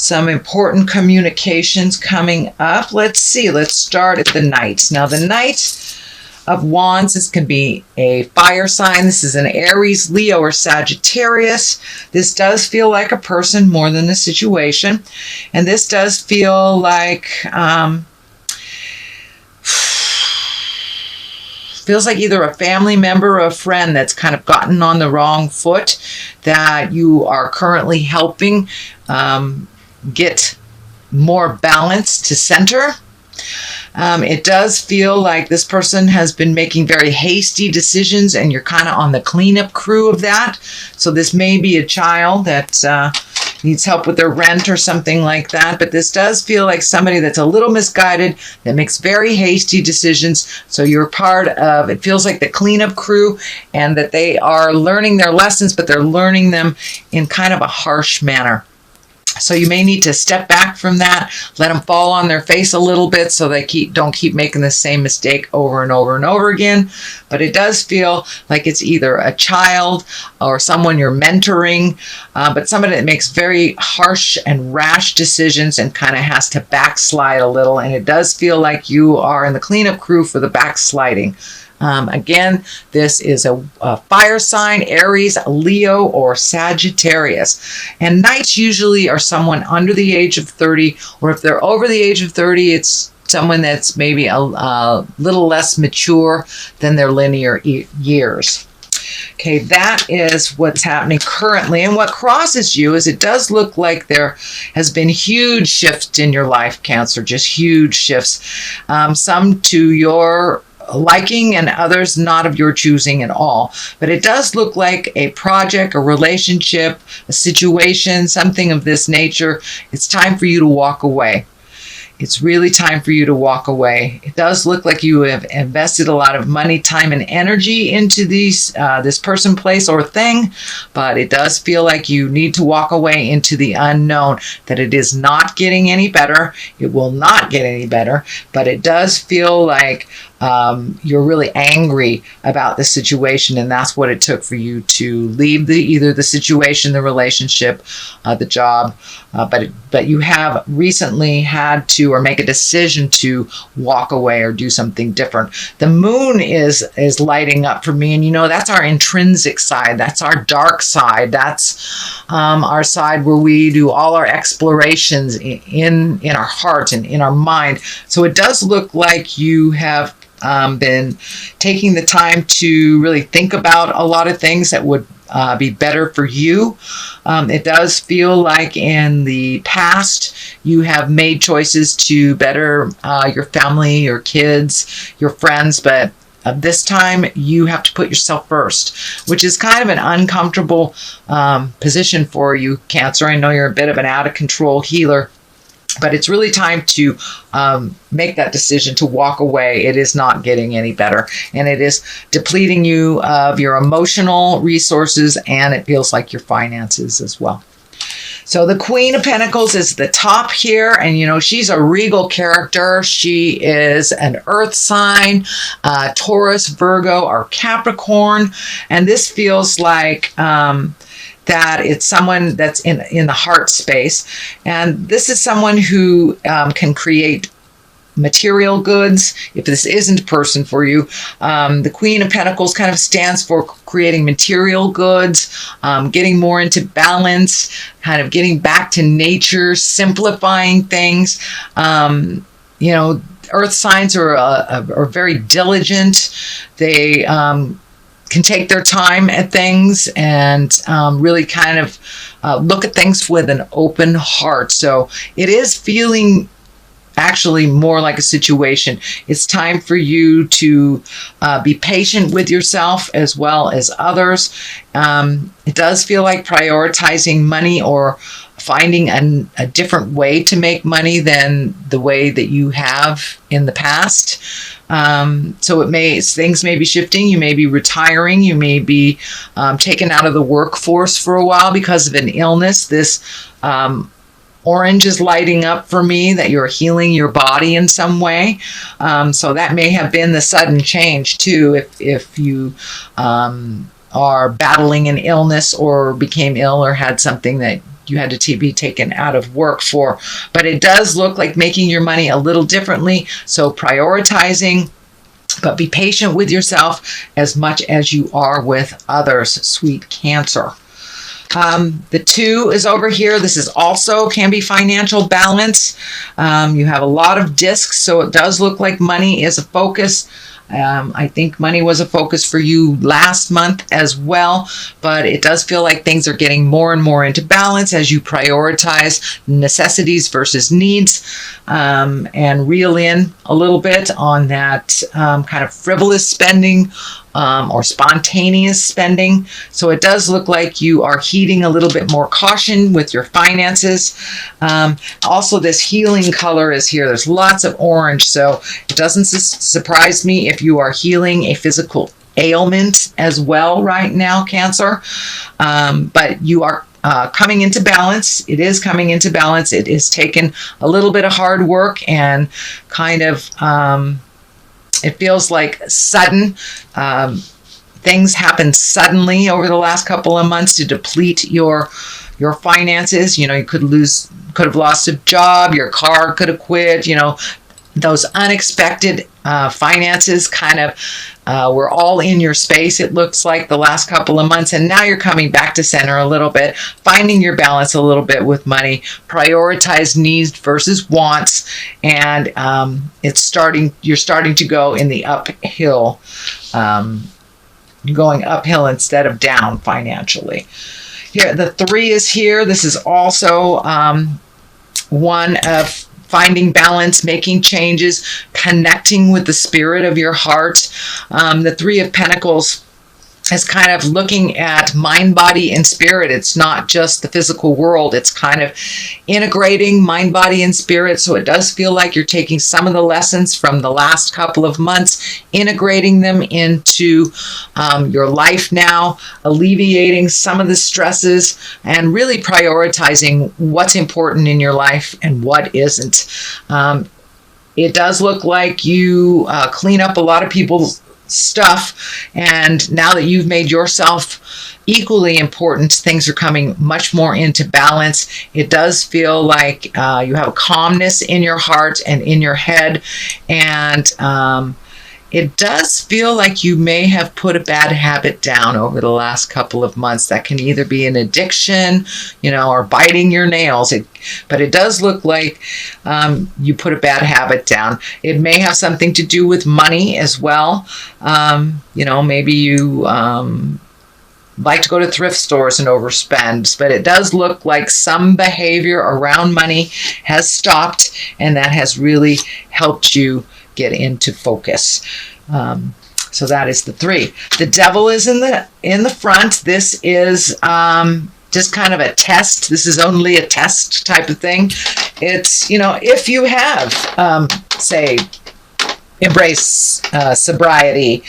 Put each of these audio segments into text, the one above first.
some important communications coming up. Let's see. Let's start at the Knight. Now, the Knight of Wands, this can be a fire sign. This is an Aries, Leo, or Sagittarius. This does feel like a person more than a situation. And this does feel like, feels like either a family member or a friend that's kind of gotten on the wrong foot that you are currently helping get more balance to center. It does feel like this person has been making very hasty decisions and you're kind of on the cleanup crew of that. So this may be a child that needs help with their rent or something like that. But this does feel like somebody that's a little misguided, that makes very hasty decisions. So you're part of, it feels like the cleanup crew, and that they are learning their lessons, but they're learning them in kind of a harsh manner. So you may need to step back from that, let them fall on their face a little bit so they don't keep making the same mistake over and over and over again. But it does feel like it's either a child or someone you're mentoring, but somebody that makes very harsh and rash decisions and kind of has to backslide a little. And it does feel like you are in the cleanup crew for the backsliding. Again, this is a fire sign, Aries, Leo, or Sagittarius. And Knights usually are someone under the age of 30, or if they're over the age of 30, it's someone that's maybe a little less mature than their linear years. Okay, that is what's happening currently. And what crosses you is it does look like there has been huge shifts in your life, Cancer, just huge shifts. Some to your liking and others not of your choosing at all. But it does look like a project, a relationship, a situation, something of this nature. It's time for you to walk away. It's really time for you to walk away. It does look like you have invested a lot of money, time, and energy into this person, place, or thing, but it does feel like you need to walk away into the unknown, that it is not getting any better. It will not get any better, but it does feel like you're really angry about the situation, and that's what it took for you to leave either the situation, the relationship, the job, but you have recently had to, or make a decision to walk away or do something different. The moon is lighting up for me, and you know that's our intrinsic side, that's our dark side, that's our side where we do all our explorations in our heart and in our mind. So it does look like you have been taking the time to really think about a lot of things that would be better for you. It does feel like in the past you have made choices to better your family, your kids, your friends, but this time you have to put yourself first, which is kind of an uncomfortable position for you, Cancer. I know you're a bit of an out of control healer, but it's really time to make that decision to walk away. It is not getting any better, and it is depleting you of your emotional resources, and it feels like your finances as well. So the Queen of Pentacles is the top here, and you know she's a regal character. She is an earth sign, Taurus, Virgo, or Capricorn, and this feels like that it's someone that's in the heart space. And this is someone who can create material goods. If this isn't a person for you, the Queen of Pentacles kind of stands for creating material goods, getting more into balance, kind of getting back to nature, simplifying things. You know, earth signs are very diligent. They can take their time at things and really kind of look at things with an open heart. So it is feeling actually more like a situation. It's time for you to be patient with yourself as well as others. It does feel like prioritizing money or finding a different way to make money than the way that you have in the past. So things may be shifting. You may be retiring. You may be taken out of the workforce for a while because of an illness. This orange is lighting up for me that you're healing your body in some way. So that may have been the sudden change too, if you are battling an illness or became ill or had something that you had to be taken out of work for. But it does look like making your money a little differently. So prioritizing, but be patient with yourself as much as you are with others, sweet Cancer. The 2 is over here. This is also can be financial balance. You have a lot of discs, so it does look like money is a focus. I think money was a focus for you last month as well, but it does feel like things are getting more and more into balance as you prioritize necessities versus needs, and reel in a little bit on that kind of frivolous spending or spontaneous spending. So it does look like you are heeding a little bit more caution with your finances. Also, this healing color is here. There's lots of orange, so it doesn't surprise me if you are healing a physical ailment as well right now, Cancer. But you are coming into balance. It is coming into balance. It is taken a little bit of hard work and kind of it feels like sudden. Things happen suddenly over the last couple of months to deplete your finances. You know, you could have lost a job, your car could have quit, you know, those unexpected finances kind of were all in your space, it looks like, the last couple of months. And now you're coming back to center a little bit, finding your balance a little bit with money, prioritize needs versus wants. And you're starting to go in the uphill, going uphill instead of down financially. Here, the 3 is here. This is also one of finding balance, making changes, connecting with the spirit of your heart. The 3 of Pentacles is kind of looking at mind, body, and spirit. It's not just the physical world. It's kind of integrating mind, body, and spirit. So it does feel like you're taking some of the lessons from the last couple of months, integrating them into your life now, alleviating some of the stresses, and really prioritizing what's important in your life and what isn't. It does look like you clean up a lot of people's stuff, and now that you've made yourself equally important, things are coming much more into balance. It does feel like you have a calmness in your heart and in your head, and it does feel like you may have put a bad habit down over the last couple of months. That can either be an addiction, you know, or biting your nails. But it does look like you put a bad habit down. It may have something to do with money as well. You know, maybe you like to go to thrift stores and overspend, but it does look like some behavior around money has stopped, and that has really helped you get into focus. So that is the 3. The Devil is in the front. This is just kind of a test. This is only a test type of thing. It's, you know, if you have, say, embrace sobriety,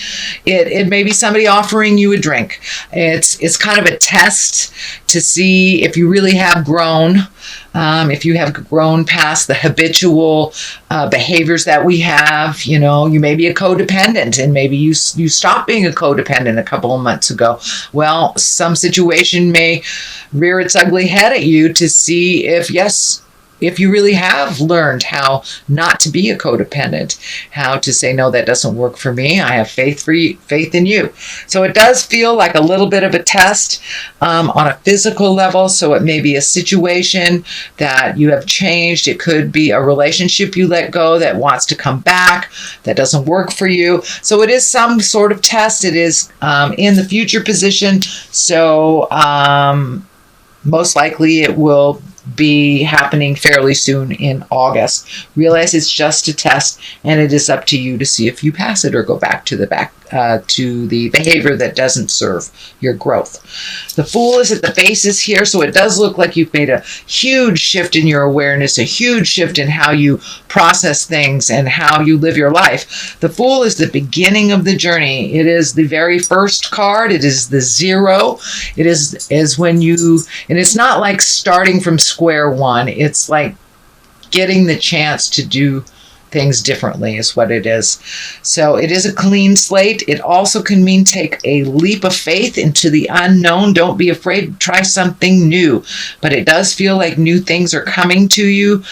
it may be somebody offering you a drink. It's kind of a test to see if you really have grown. If you have grown past the habitual behaviors that we have. You know, you may be a codependent, and maybe you stopped being a codependent a couple of months ago. Well, some situation may rear its ugly head at you to see if you really have learned how not to be a codependent, how to say, no, that doesn't work for me. I have faith in you. So it does feel like a little bit of a test on a physical level. So it may be a situation that you have changed. It could be a relationship you let go that wants to come back, that doesn't work for you. So it is some sort of test. It is in the future position. So most likely it will be happening fairly soon in August. Realize it's just a test, and it is up to you to see if you pass it or go back to the behavior that doesn't serve your growth. The Fool is at the bases here, so it does look like you've made a huge shift in your awareness, a huge shift in how you process things and how you live your life. The Fool is the beginning of the journey. It is the very first card. It is the 0. It is when you, and it's not like starting from square one. It's like getting the chance to do things differently is what it is. So it is a clean slate. It also can mean take a leap of faith into the unknown. Don't be afraid to try something new, but it does feel like new things are coming to you.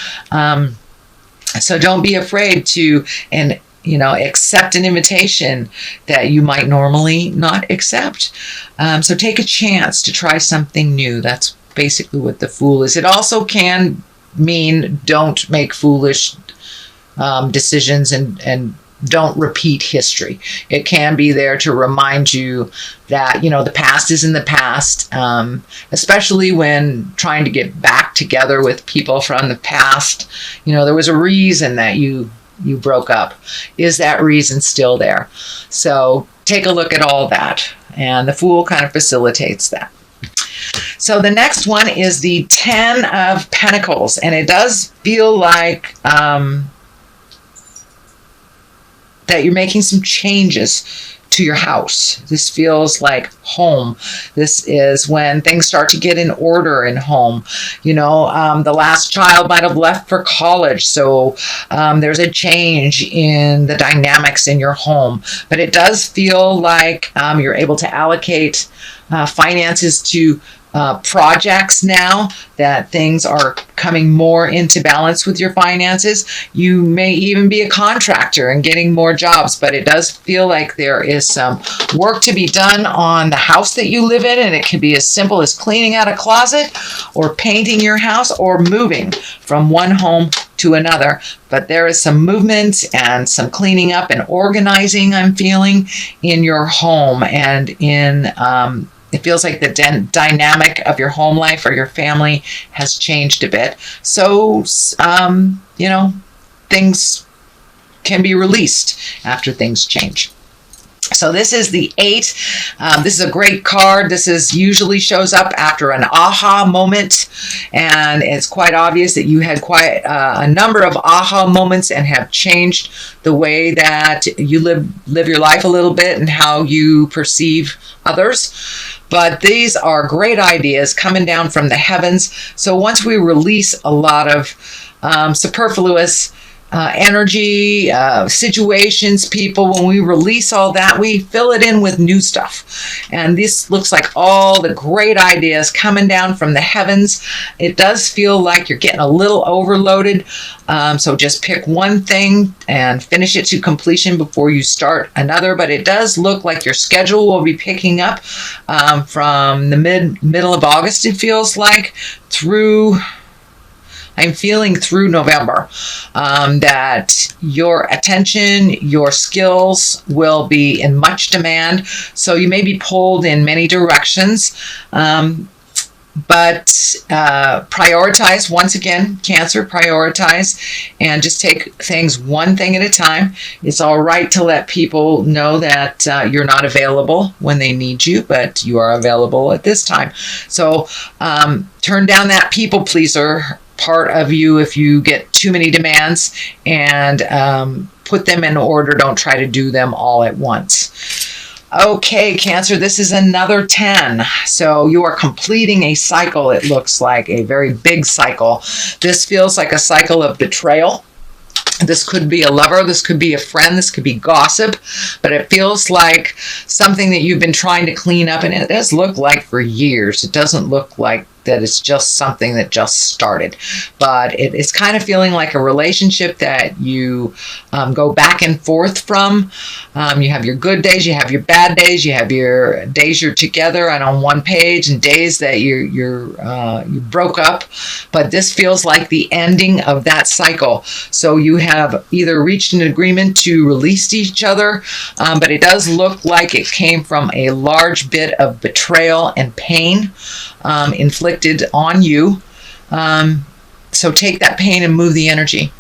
So don't be afraid to, and accept an invitation that you might normally not accept. So take a chance to try something new. That's basically what the Fool is. It also can mean don't make foolish decisions and don't repeat history. It can be there to remind you that, the past is in the past, especially when trying to get back together with people from the past. There was a reason that you broke up. Is that reason still there? So take a look at all that. And the Fool kind of facilitates that. So the next one is the 10 of Pentacles. And it does feel like that you're making some changes to your house. This feels like home. This is when things start to get in order in home. The last child might have left for college, so there's a change in the dynamics in your home. But it does feel like you're able to allocate finances to projects now, that things are coming more into balance with your finances. You may even be a contractor and getting more jobs, but it does feel like there is some work to be done on the house that you live in, and it can be as simple as cleaning out a closet or painting your house or moving from one home to another. But there is some movement and some cleaning up and organizing I'm feeling in your home, and in it feels like the dynamic of your home life or your family has changed a bit. So, things can be released after things change. So this is the 8. This is a great card. This usually shows up after an aha moment. And it's quite obvious that you had quite a number of aha moments and have changed the way that you live your life a little bit and how you perceive others. But these are great ideas coming down from the heavens. So once we release a lot of superfluous energy, situations, people, when we release all that, we fill it in with new stuff. And this looks like all the great ideas coming down from the heavens. It does feel like you're getting a little overloaded. So just pick one thing and finish it to completion before you start another. But it does look like your schedule will be picking up from the middle of August, it feels like, I'm feeling through November, that your attention, your skills will be in much demand. So you may be pulled in many directions, but prioritize, once again, Cancer, prioritize, and just take things one thing at a time. It's all right to let people know that you're not available when they need you, but you are available at this time. So turn down that people pleaser part of you if you get too many demands, and put them in order. Don't try to do them all at once. Okay, Cancer, this is another 10. So you are completing a cycle. It looks like a very big cycle. This feels like a cycle of betrayal. This could be a lover, this could be a friend, this could be gossip, but it feels like something that you've been trying to clean up, and it does look like for years. It doesn't look like that it's just something that just started, but it's kind of feeling like a relationship that you go back and forth from. You have your good days, you have your bad days, you have your days you're together and on one page, and days that you broke up. But this feels like the ending of that cycle. So you have either reached an agreement to release each other, but it does look like it came from a large bit of betrayal and pain inflicted on you. So take that pain and move the energy.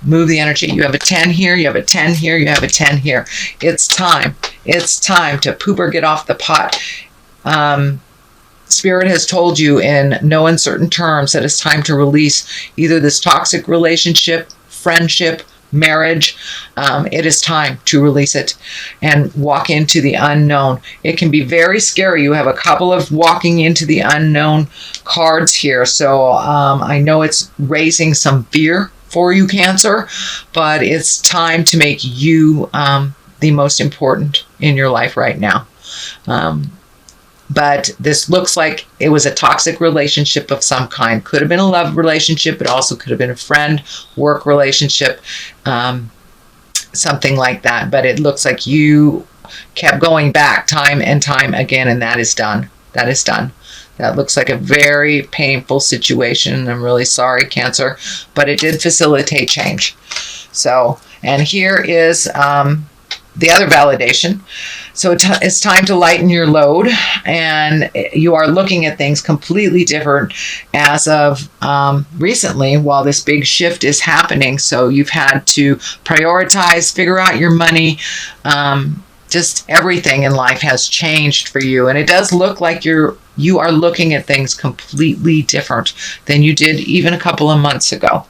Move the energy. You have a 10 here, you have a 10 here, you have a 10 here. It's time. It's time to poop or get off the pot. Spirit has told you in no uncertain terms that it's time to release either this toxic relationship, friendship, marriage. It is time to release it and walk into the unknown. It can be very scary. You have a couple of walking into the unknown cards here. So I know it's raising some fear for you, Cancer, but it's time to make you the most important in your life right now. But this looks like it was a toxic relationship of some kind. Could have been a love relationship. It also could have been a friend, work relationship, something like that. But it looks like you kept going back time and time again, and that is done. That is done. That looks like a very painful situation. I'm really sorry, Cancer, but it did facilitate change. So, and here is the other validation. So it's time to lighten your load, and you are looking at things completely different as of recently while this big shift is happening. So you've had to prioritize, figure out your money. Just everything in life has changed for you, and it does look like you are looking at things completely different than you did even a couple of months ago.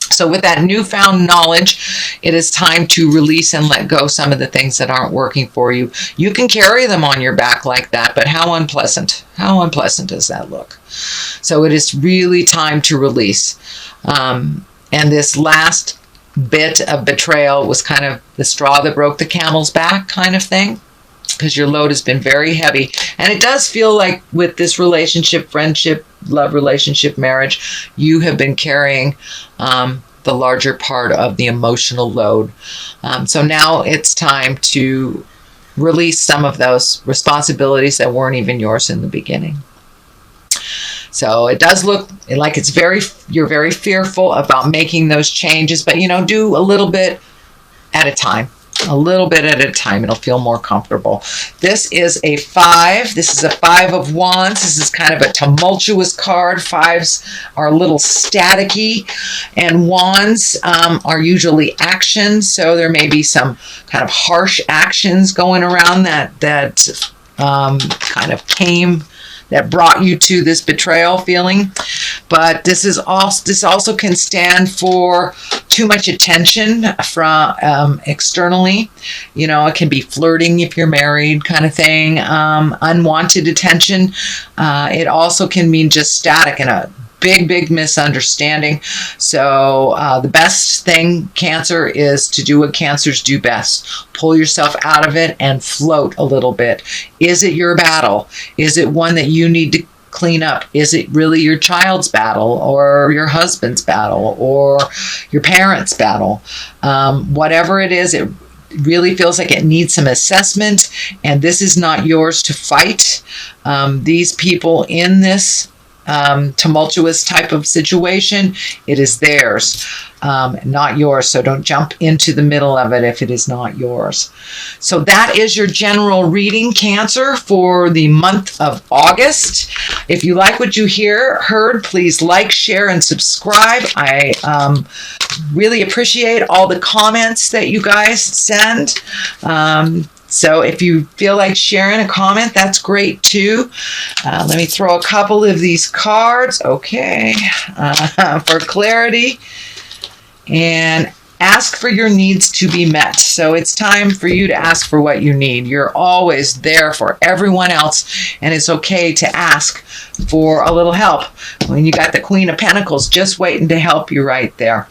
So with that newfound knowledge, it is time to release and let go some of the things that aren't working for you. You can carry them on your back like that, but how unpleasant does that look? So it is really time to release. And this last bit of betrayal was kind of the straw that broke the camel's back kind of thing, because your load has been very heavy. And it does feel like with this relationship, friendship, love relationship, marriage, you have been carrying the larger part of the emotional load. So now it's time to release some of those responsibilities that weren't even yours in the beginning. So it does look like you're very fearful about making those changes, but do a little bit at a time. A little bit at a time. It'll feel more comfortable. This is a 5. This is a 5 of Wands. This is kind of a tumultuous card. 5s are a little staticky, and Wands are usually actions. So there may be some kind of harsh actions going around that kind of that brought you to this betrayal feeling. But this also can stand for too much attention from externally. It can be flirting if you're married kind of thing, unwanted attention. It also can mean just static and a big misunderstanding. So the best thing, Cancer, is to do what Cancers do best. Pull yourself out of it and float a little bit. Is it your battle? Is it one that you need to clean up? Is it really your child's battle, or your husband's battle, or your parents' battle? Whatever it is, it really feels like it needs some assessment, and this is not yours to fight. These people in this tumultuous type of situation, it is theirs, not yours. So don't jump into the middle of it if it is not yours. So that is your general reading, Cancer, for the month of August. If you like what you heard, please like, share, and subscribe. I really appreciate all the comments that you guys send. So if you feel like sharing a comment, that's great too. Let me throw a couple of these cards, okay, for clarity. And ask for your needs to be met. So it's time for you to ask for what you need. You're always there for everyone else, and it's okay to ask for a little help. When you got the Queen of Pentacles just waiting to help you right there.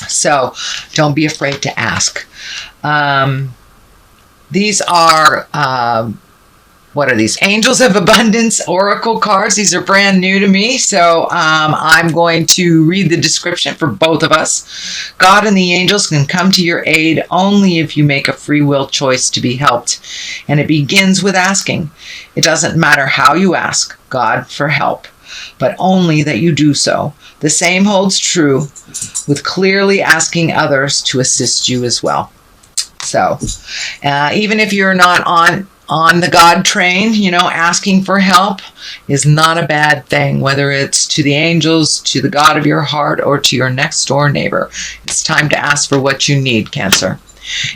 So don't be afraid to ask. These are, what are these? Angels of Abundance Oracle cards. These are brand new to me, so I'm going to read the description for both of us. God and the angels can come to your aid only if you make a free will choice to be helped. And it begins with asking. It doesn't matter how you ask God for help, but only that you do so. The same holds true with clearly asking others to assist you as well. So even if you're not on the God train, asking for help is not a bad thing, whether it's to the angels, to the God of your heart, or to your next door neighbor. It's time to ask for what you need, Cancer.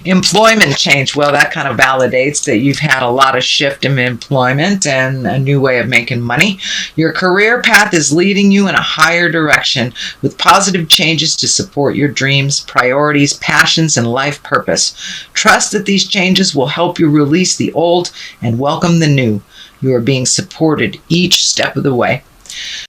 Employment change. Well, that kind of validates that you've had a lot of shift in employment and a new way of making money. Your career path is leading you in a higher direction with positive changes to support your dreams, priorities, passions, and life purpose. Trust that these changes will help you release the old and welcome the new. You are being supported each step of the way.